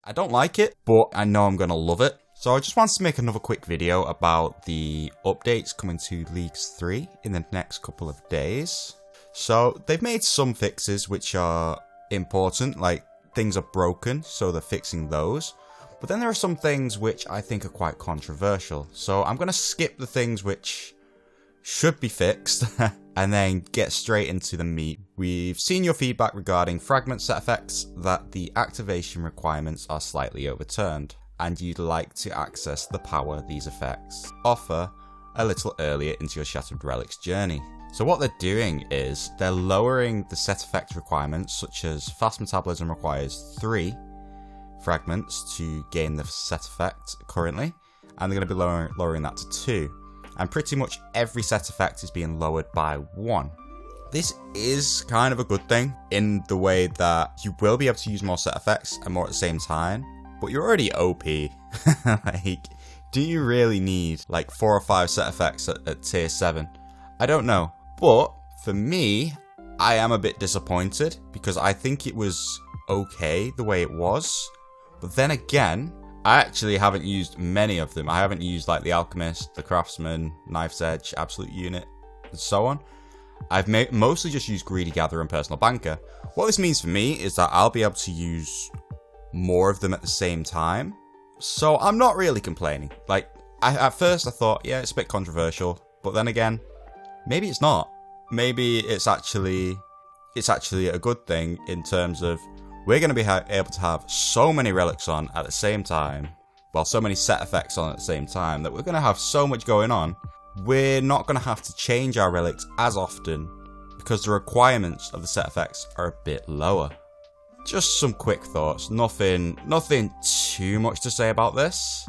I don't like it, but I know I'm going to love it. So I just wanted to make another quick video about the updates coming to Leagues 3 in the next couple of days. So they've made some fixes which are important, like things are broken, so they're fixing those. But then there are some things which I think are quite controversial. So I'm going to skip the things which should be fixed and then get straight into the meat. We've seen your feedback regarding fragment set effects, that the activation requirements are slightly overturned, and you'd like to access the power these effects offer a little earlier into your Shattered Relics journey. So what they're doing is they're lowering the set effect requirements, such as fast metabolism requires 3 fragments to gain the set effect currently, and they're going to be lowering that to 2. And pretty much every set effect is being lowered by 1. This is kind of a good thing in the way that you will be able to use more set effects and more at the same time, but you're already OP. Like, do you really need like 4 or 5 set effects at tier 7? I don't know. But for me, I am a bit disappointed because I think it was okay the way it was. But then again, I actually haven't used many of them. I haven't used like the Alchemist, the Craftsman, Knife's Edge, Absolute Unit, and so on. I've mostly just used Greedy Gatherer and Personal Banker. What this means for me is that I'll be able to use more of them at the same time. So I'm not really complaining. Like, at first I thought, yeah, it's a bit controversial. But then again, maybe it's not. Maybe it's actually a good thing in terms of we're going to be able to have so many relics on at the same time, well, so many set effects on at the same time, that we're going to have so much going on. We're not going to have to change our relics as often because the requirements of the set effects are a bit lower. Just some quick thoughts. Nothing too much to say about this.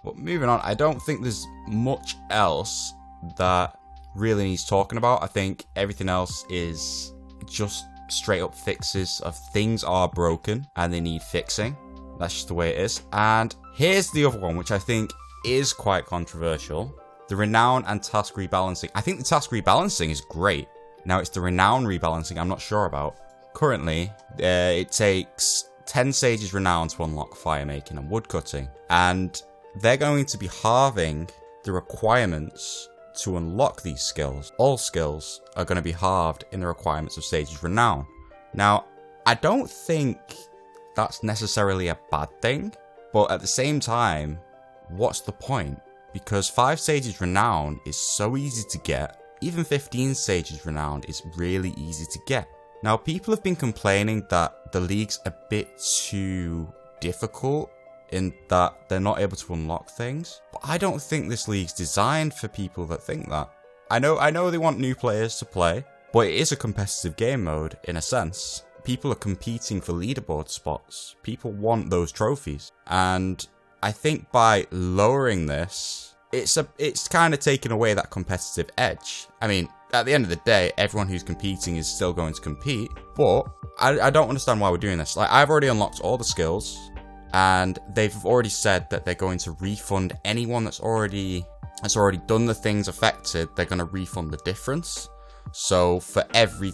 But moving on, I don't think there's much else that really needs talking about. I think everything else is just straight up fixes of things are broken and they need fixing. That's just the way it is. And here's the other one, which I think is quite controversial. The renown and task rebalancing. I think the task rebalancing is great. Now it's the renown rebalancing I'm not sure about. Currently, it takes 10 sages renown to unlock fire making and wood cutting. And they're going to be halving the requirements to unlock these skills. All skills are going to be halved in the requirements of Sage's Renown. Now, I don't think that's necessarily a bad thing, but at the same time, what's the point? Because 5 Sage's Renown is so easy to get. Even 15 Sage's Renown is really easy to get. Now, people have been complaining that the league's a bit too difficult in that they're not able to unlock things. But I don't think this league's designed for people that think that. I know they want new players to play, but it is a competitive game mode in a sense. People are competing for leaderboard spots. People want those trophies. And I think by lowering this, it's kind of taking away that competitive edge. I mean, at the end of the day, everyone who's competing is still going to compete, but I don't understand why we're doing this. Like, I've already unlocked all the skills, and they've already said that they're going to refund anyone that's already done the things affected. They're going to refund the difference. So for every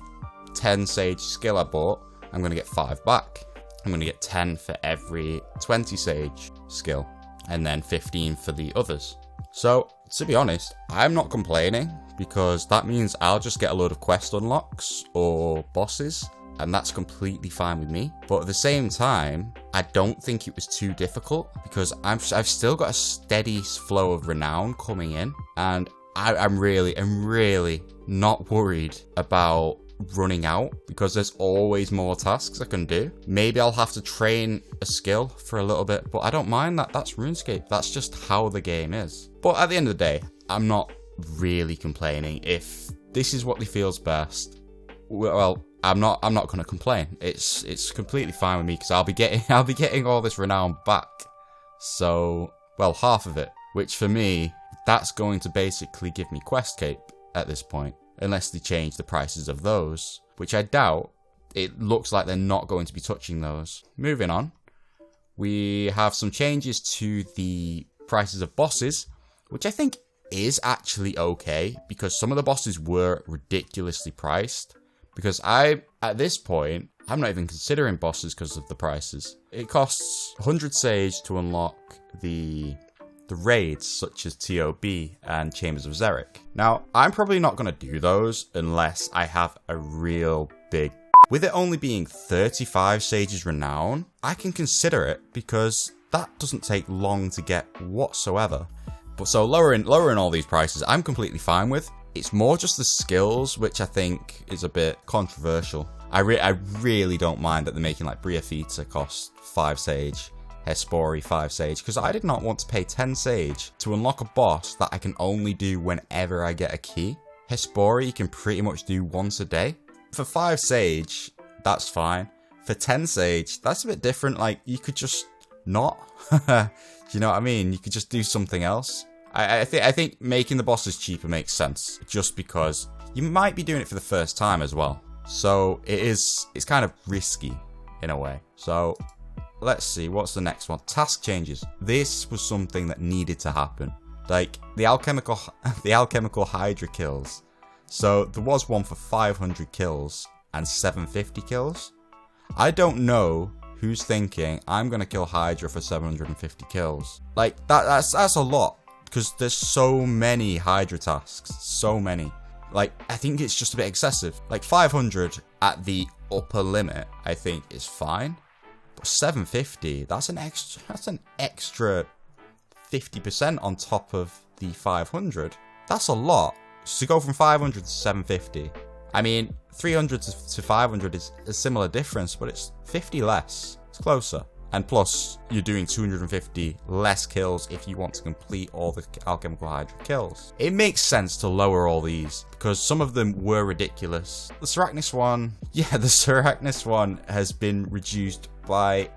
10 sage skill I bought, I'm going to get 5 back. I'm going to get 10 for every 20 sage skill, and then 15 for the others. So to be honest, I'm not complaining, because that means I'll just get a load of quest unlocks or bosses, and that's completely fine with me. But at the same time, I don't think it was too difficult, because I've still got a steady flow of renown coming in, and I'm really not worried about running out, because there's always more tasks I can do. Maybe I'll have to train a skill for a little bit, but I don't mind that. That's RuneScape. That's just how the game is. But at the end of the day, I'm not really complaining. If this is what feels best, well, I'm not going to complain. It's completely fine with me, because I'll be getting all this renown back. So, well, half of it, which for me, that's going to basically give me quest cape at this point, unless they change the prices of those, which I doubt. It looks like they're not going to be touching those. Moving on, we have some changes to the prices of bosses, which I think is actually okay, because some of the bosses were ridiculously priced. Because at this point, I'm not even considering bosses because of the prices. It costs 100 sage to unlock the raids such as TOB and Chambers of Xeric. Now, I'm probably not going to do those unless I have a real big... With it only being 35 sages renown, I can consider it because that doesn't take long to get whatsoever. But so lowering all these prices, I'm completely fine with. It's more just the skills, which I think is a bit controversial. I really don't mind that they're making like Briafita cost 5 sage, Hespori 5 sage, because I did not want to pay 10 sage to unlock a boss that I can only do whenever I get a key. Hespori you can pretty much do once a day. For 5 sage, that's fine. For 10 sage, that's a bit different. Like, you could just not. Do you know what I mean? You could just do something else. I think making the bosses cheaper makes sense, just because you might be doing it for the first time as well. So it's kind of risky in a way. So let's see, what's the next one? Task changes. This was something that needed to happen. Like the alchemical Hydra kills. So there was one for 500 kills and 750 kills. I don't know who's thinking I'm gonna kill Hydra for 750 kills. Like that's a lot, because there's so many Hydra tasks, so many. Like, I think it's just a bit excessive. Like 500 at the upper limit, I think is fine. But 750, that's an extra 50% on top of the 500. That's a lot. So to go from 500 to 750. I mean, 300 to 500 is a similar difference, but it's 50 less. It's closer. And plus, you're doing 250 less kills if you want to complete all the Alchemical Hydra kills. It makes sense to lower all these, because some of them were ridiculous. The Serachnis one, yeah, the Serachnis one has been reduced by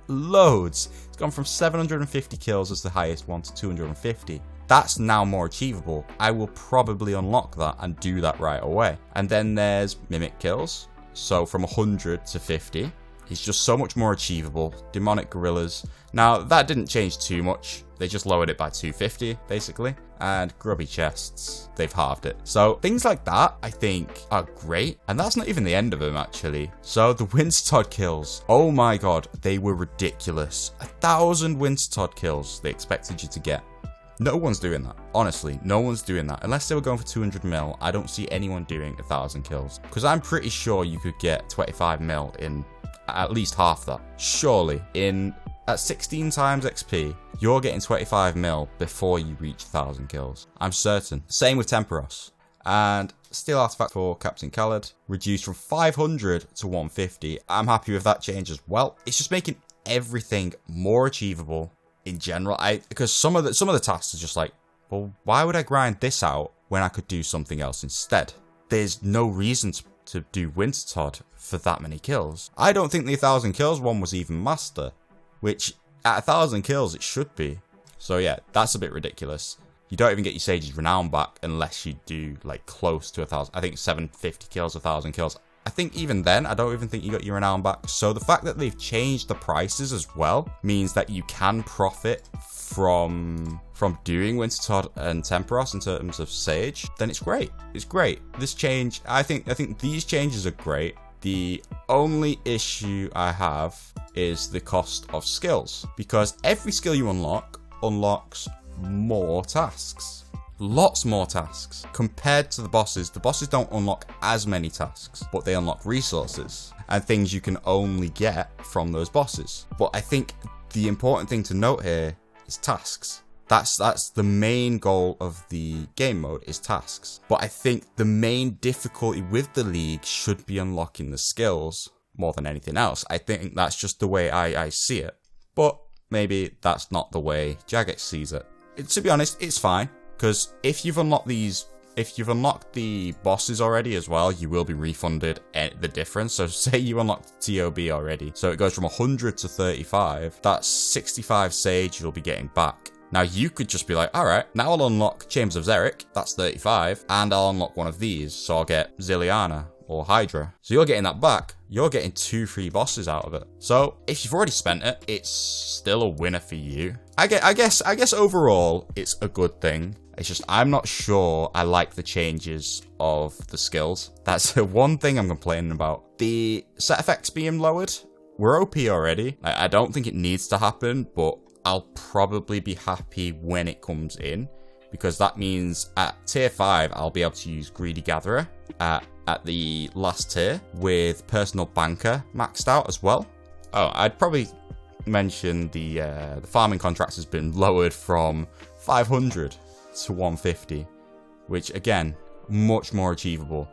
loads. It's gone from 750 kills as the highest one to 250. That's now more achievable. I will probably unlock that and do that right away. And then there's Mimic kills. So from 100 to 50. It's just so much more achievable. Demonic Gorillas. Now, that didn't change too much. They just lowered it by 250, basically. And Grubby Chests, they've halved it. So, things like that, I think, are great. And that's not even the end of them, actually. So, the Wintertodt kills. Oh my god, they were ridiculous. 1,000 Wintertodt kills they expected you to get. No one's doing that. Honestly, no one's doing that. Unless they were going for 200 mil, I don't see anyone doing 1,000 kills. Because I'm pretty sure you could get 25 mil in at least half that. Surely, at 16 times XP, you're getting 25 mil before you reach 1,000 kills. I'm certain. Same with Temperos. And Steel Artifact for Captain Khaled, reduced from 500 to 150. I'm happy with that change as well. It's just making everything more achievable in general. Because some of the tasks are just like, well, why would I grind this out when I could do something else instead? There's no reason to do Wintertodt for that many kills. I don't think the 1,000 kills one was even master, which at 1,000 kills it should be. So yeah, that's a bit ridiculous. You don't even get your Sage's Renown back unless you do like close to 1,000. I think 750 kills, 1,000 kills. I think even then, I don't even think you got your Renown back. So the fact that they've changed the prices as well means that you can profit from doing Wintertodt and Temperos in terms of Sage, then it's great. It's great. This change, I think these changes are great. The only issue I have is the cost of skills, because every skill you unlock unlocks more tasks. Lots more tasks. Compared to the bosses don't unlock as many tasks, but they unlock resources and things you can only get from those bosses. But I think the important thing to note here is tasks. That's the main goal of the game mode, is tasks. But I think the main difficulty with the league should be unlocking the skills more than anything else. I think that's just the way I see it. But maybe that's not the way Jagex sees it. To be honest, it's fine. Because if you've unlocked the bosses already as well, you will be refunded the difference. So say you unlocked TOB already, so it goes from 100 to 35, that's 65 Sage you'll be getting back. Now you could just be like, alright, now I'll unlock Chambers of Xeric, that's 35, and I'll unlock one of these, so I'll get Zilliana or Hydra. So you're getting that back, you're getting 2 free bosses out of it. So if you've already spent it, it's still a winner for you. I guess overall, it's a good thing. It's just, I'm not sure I like the changes of the skills. That's the one thing I'm complaining about. The set effects being lowered, we're OP already. I don't think it needs to happen, but I'll probably be happy when it comes in, because that means at tier 5, I'll be able to use Greedy Gatherer at the last tier with Personal Banker maxed out as well. Oh, I'd probably mention the farming contracts has been lowered from 500 to 150, which again, much more achievable.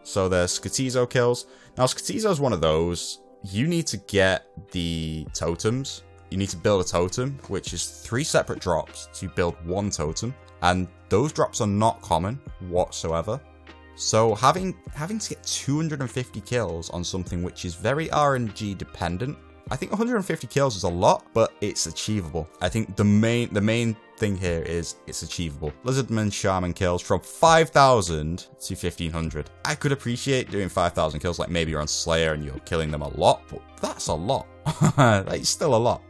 So there's Skatizo kills. Now Skatizo is one of those, you need to get the totems. You need to build a totem, which is 3 separate drops to build 1 totem. And those drops are not common whatsoever. So having to get 250 kills on something which is very RNG dependent, I think 150 kills is a lot, but it's achievable. I think the main thing here is it's achievable. Lizardman Shaman kills from 5,000 to 1,500. I could appreciate doing 5,000 kills, like maybe you're on Slayer and you're killing them a lot, but that's a lot. That's still a lot.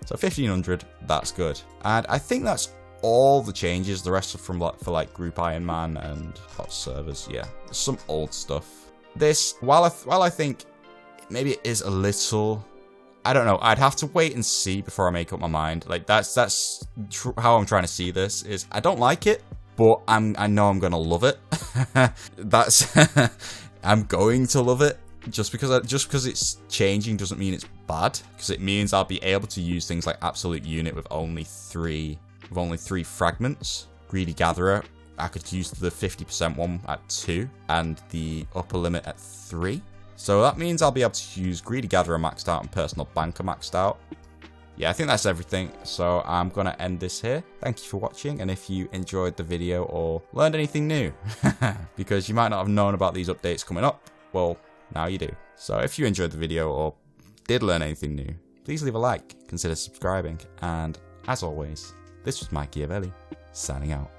So 1,500, that's good. And I think that's all the changes. The rest are from for like Group Iron Man and hot servers. Yeah, some old stuff. This, while I think maybe it is a little, I don't know, I'd have to wait and see before I make up my mind. Like that's how I'm trying to see this. Is I don't like it, but I know I'm gonna love it. That's I'm going to love it. Just because it's changing doesn't mean it's bad, because it means I'll be able to use things like Absolute Unit with only 3 fragments. Greedy Gatherer, I could use the 50% one at 2 and the upper limit at 3. So that means I'll be able to use Greedy Gatherer maxed out and Personal Banker maxed out. Yeah, I think that's everything. So I'm going to end this here. Thank you for watching. And if you enjoyed the video or learned anything new, because you might not have known about these updates coming up, well, now you do. So if you enjoyed the video or did learn anything new, please leave a like, consider subscribing, and as always, this was Mikey Avelli, signing out.